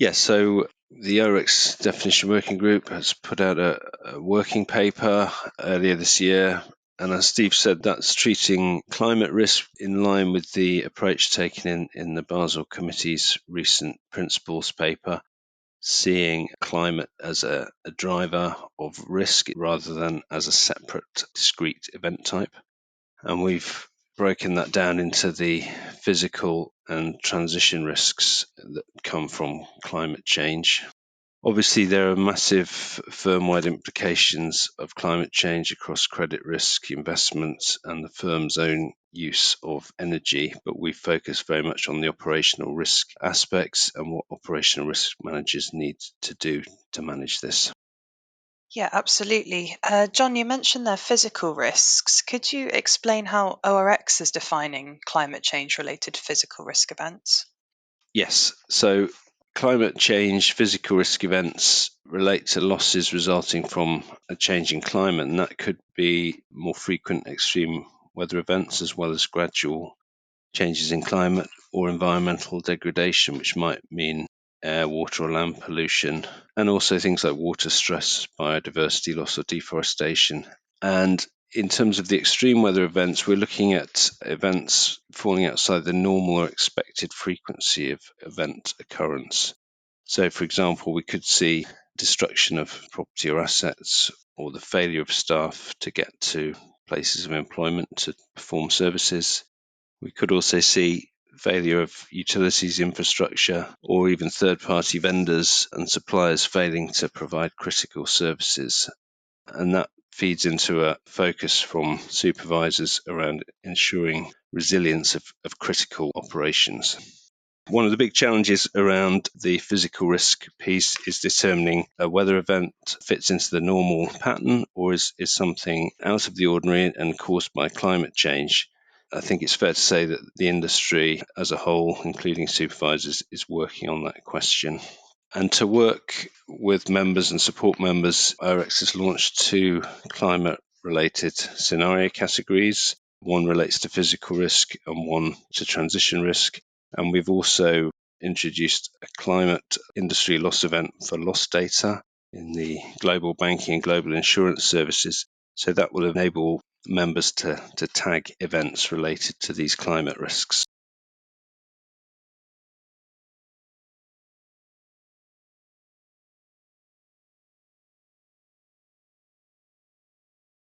Yes, so the ORX Definition Working Group has put out a working paper earlier this year. And as Steve said, that's treating climate risk in line with the approach taken in the Basel Committee's recent principles paper, seeing climate as a driver of risk rather than as a separate, discrete event type. And we've broken that down into the physical and transition risks that come from climate change. Obviously, there are massive firm-wide implications of climate change across credit risk, investments, and the firm's own use of energy, but we focus very much on the operational risk aspects and what operational risk managers need to do to manage this. Yeah, absolutely. John, you mentioned their physical risks. Could you explain how ORX is defining climate change related physical risk events? Yes, so climate change physical risk events relate to losses resulting from a changing climate, and that could be more frequent extreme weather events as well as gradual changes in climate or environmental degradation, which might mean air, water, or land pollution, and also things like water stress, biodiversity loss, or deforestation. And in terms of the extreme weather events, we're looking at events falling outside the normal or expected frequency of event occurrence. So, for example, we could see destruction of property or assets, or the failure of staff to get to places of employment to perform services. We could also see failure of utilities infrastructure or even third-party vendors and suppliers failing to provide critical services. And that feeds into a focus from supervisors around ensuring resilience of critical operations. One of the big challenges around the physical risk piece is determining a weather event fits into the normal pattern or is something out of the ordinary and caused by climate change. I think it's fair to say that the industry as a whole, including supervisors, is working on that question. And to work with members and support members, ORX has launched 2 climate-related scenario categories. One relates to physical risk and one to transition risk. And we've also introduced a climate industry loss event for loss data in the global banking and global insurance services. So that will enable members to tag events related to these climate risks.